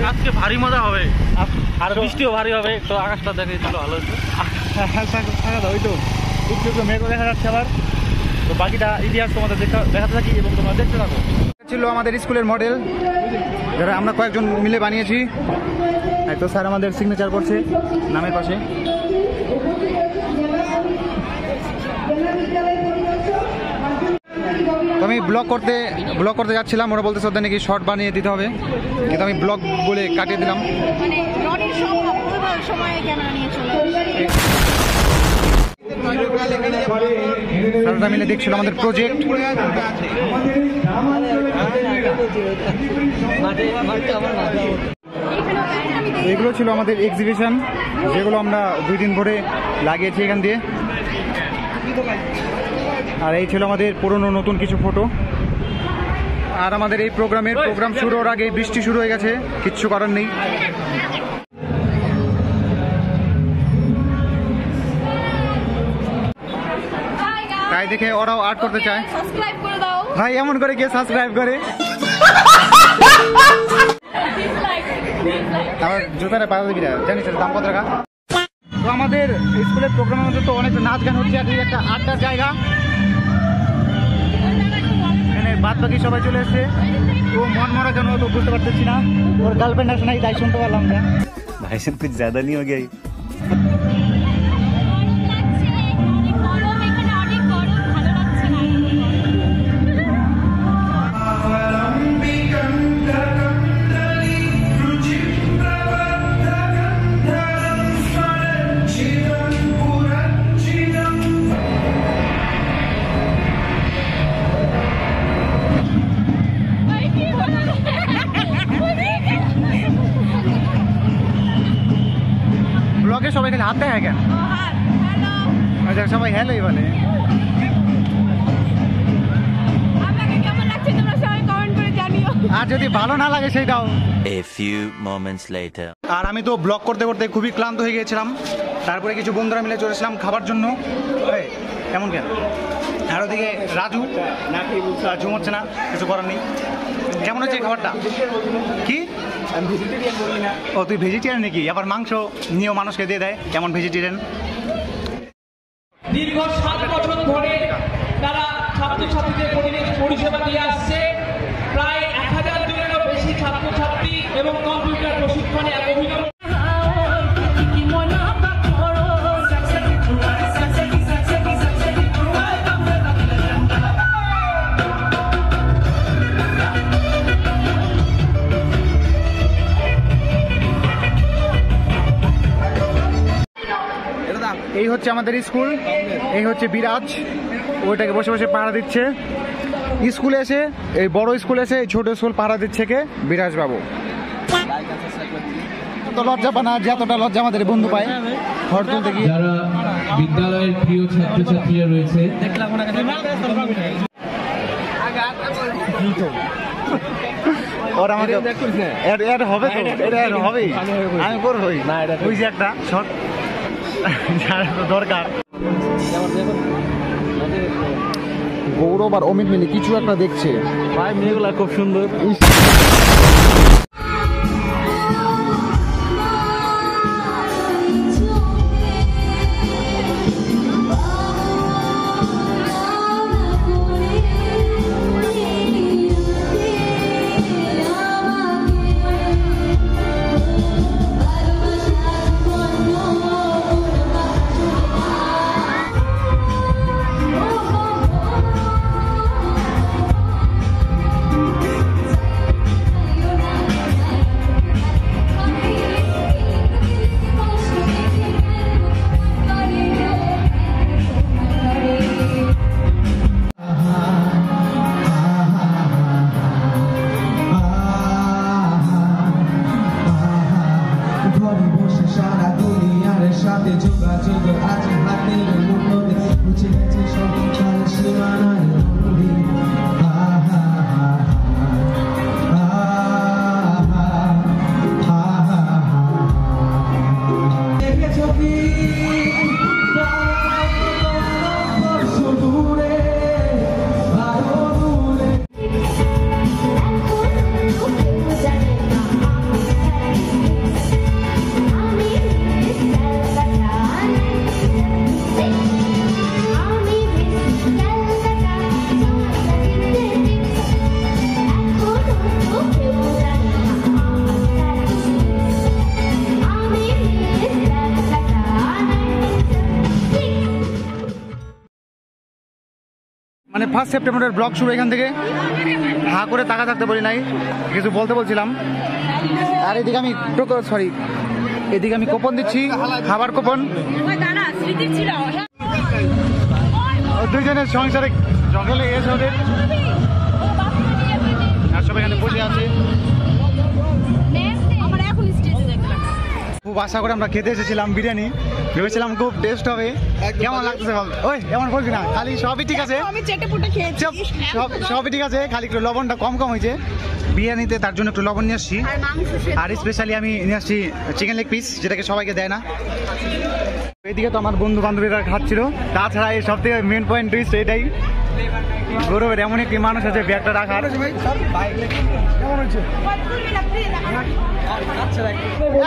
আজকে ভারী মজা হবে আর বৃষ্টিও ভারী হবে। তো আকাশটা দেখেছিল ভালো হচ্ছে, ওই তো একটু মেঘও দেখা যাচ্ছে আবার। তো বাকিটা ইতিহাস তোমাদের দেখাতে থাকি এবং তোমরা দেখতে থাকো। ছিল আমাদের স্কুলের মডেল, যারা আমরা কয়েকজন মিলে বানিয়েছি। তো স্যার আমাদের সিগনেচার করছে নামের পাশে। তো আমি ব্লগ করতে যাচ্ছিলাম, ওরা বলতে সদ্য নাকি শর্ট বানিয়ে দিতে হবে, কিন্তু আমি ব্লগ বলে কাটিয়ে দিলাম। স্যাররা মিলে দেখছিল আমাদের প্রজেক্ট। এগুলো ছিল আমাদের এক্সিবিশন, যেগুলো আমরা 2 দিন ধরে লাগিয়েছি এখান দিয়ে। আর এই ছিল আমাদের পুরনো নতুন কিছু ফটো। আর আমাদের এই প্রোগ্রাম শুরু হওয়ার আগে বৃষ্টি শুরু হয়ে গেছে, কিচ্ছু করার নেই। তাই দেখে ওরাও আর্ট করতে চায়। ভাই এমন করে কে সাবস্ক্রাইব করে? আমার জুতারে পাতা দিবি না, জানিস দাম কত টাকা? তো আমাদের স্কুলের প্রোগ্রামের মধ্যে তো অনেক নাচ গান হচ্ছে, আর একটা আড্ডার জায়গা। এখানে বাদ বাকি সবাই চলে এসছে। তো মন মরা কেন তো বুঝতে পারতেছি না, ওর গার্লফ্রেন্ড আসে নাই তাই শুনতে পারলাম না। ভাই সাহেব कुछ ज्यादा नहीं हो गया? ব্লগে সবাই খালি হাত দেখায় কেন? সবাই হ্যালোই বলে। আর যদি ভালো না লাগে সেইটাও। A few moments later. আর আমি তো ব্লগ করতে করতে খুবই ক্লান্ত হয়ে গিয়েছিলাম। তারপরে কিছু বন্ধুরা মিলে চলেছিলাম খাবার জন্য। এমন কেন? আর ওদিকে রাজু হচ্ছে না, কিছু করার নেই। কেমন হচ্ছে খাবারটা? কি ও তুই ভেজিটেরিয়ান নাকি? আবার মাংস নিয়েও মানুষকে দিয়ে দেয়, কেমন ভেজিটেরিয়ান? দীর্ঘ 7 বছর ধরে তারা ছাত্রছাত্রীদের পরিষেবা দিয়ে আসছে। প্রায় 1000 জনেরও বেশি ছাত্রছাত্রী এবং কম্পিউটার প্রশিক্ষণে এক অভিনব। এই হচ্ছে আমাদের স্কুল, এই হচ্ছে বিরাজ, ওইটাকে বসে বসে পাহারা দিচ্ছে। স্কুলে এসে, এই বড় স্কুলে এসে এই ছোট স্কুল পাহারা দিচ্ছে কে? বিরাজ বাবু। তো লজ্জা পানা, যতটা লজ্জা আমাদের বন্ধু পায় ঘর তুলতে গিয়ে। যারা বিদ্যালয়ের প্রিয় ছাত্রছাত্রীরা রয়েছে, ওর আমাকে এর হবে তো, এটা এর হবেই, আমি করবোই। ওই যে একটা শট দরকার। গৌরব আর অমিত মিলে কিছু একটা দেখছে। ভাই মেয়েগুলা খুব সুন্দর। 1 সেপ্টেম্বরের ব্লগ শুরু এখান থেকে। হা করে তাকা থাকতে বলি নাই, কিছু বলতে বলছিলাম। আর এদিকে আমি এদিকে আমি কুপন দিচ্ছি, খাবার কুপন। দুইজনের সংসারে জঙ্গলে গেছে ওদের, আর সব এখানে বসে আছে। খুব আশা করে আমরা খেতে এসেছিলাম বিরিয়ানি, ভেবেছিলাম খুব টেস্ট হবে। কেমন লাগতেছে বল? ওই এমন বলবি না, খালি সবই ঠিক আছে, সবই ঠিক আছে, খালি একটু লবণটা কম হয়েছে বিরিয়ানিতে, তার জন্য একটু লবণ নিয়ে আসছি। আর স্পেশালি আমি নিয়ে আসছি চিকেন লেগ পিস, যেটাকে সবাইকে দেয় না। এইদিকে তো আমার বন্ধু বান্ধবীরা খাচ্ছিল। তাছাড়া এই সব থেকে মেন পয়েন্ট টুইস্ট এটাই, গৌরবের এমন একটি মানুষ আছে ব্যাগটা রাখার।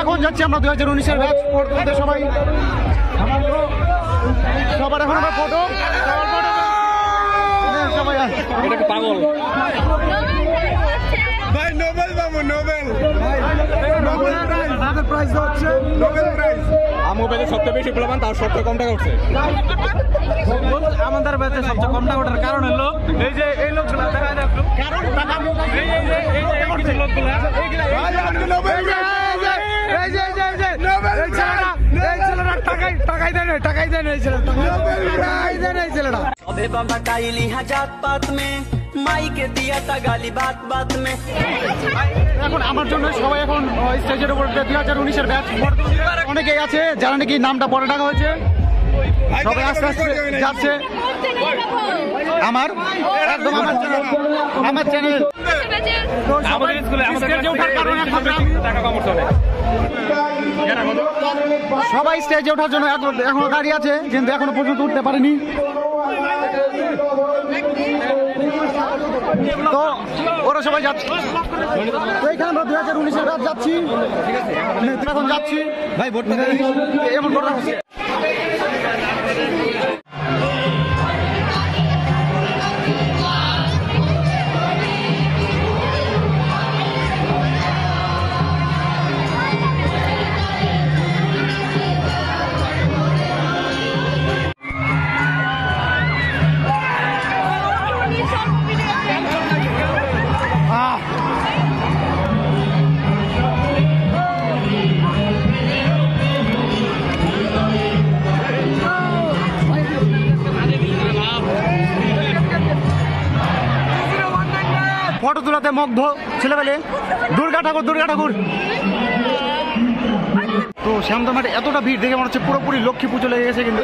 এখন যাচ্ছি আমরা 2019-এর ব্যাচ পড়তে, সবাই সবার এখন আমরা ফটো সবাই। এটা কি পাগল? ভাই নোবেল পাবো, নোবেল প্রাইজ হচ্ছে নোবেল প্রাইজ। আমার ব্যাচে সবচেয়ে বেশি প্লাবান, তার সবচেয়ে কম টাকা উঠছে। আমাদের ব্যাচে সবচেয়ে কম টাকা ওঠার কারণ হলো এই যে এই লোকগুলো দেখা যায়, কারণ টাকা এই লোকগুলো अबे बाबा काइली जात पात में माई के दिया था गाली बात बात में। এখন আমার জন্য সবাই এখন স্টেজের উপর 2019-এর ব্যাচ অনেকেই আছে যারা নাকি নামটা পরে ডাকা হয়েছে, সবাই আস্তে আস্তে যাচ্ছে। আমার একদম আমার চ্যানেল আমাদের স্কুলে টাকা কম উঠছে। সবাই স্টেজে ওঠার জন্য এখনো দাঁড়িয়ে আছে, কিন্তু এখনো পর্যন্ত উঠতে পারেনি। তো ওরা সবাই যাচ্ছে, তো এখানে আমরা 2019-এর রাত যাচ্ছি, এখন যাচ্ছি ভাই ভোট এমন করে হচ্ছে। ফটো তোলাতে মগ্ধ ছেলেবেলে। দুর্গা ঠাকুর। তো শ্যামদা মাঠে এতটা ভিড় দেখে মনে হচ্ছে পুরোপুরি লক্ষ্মী পুজো লেগে গেছে, কিন্তু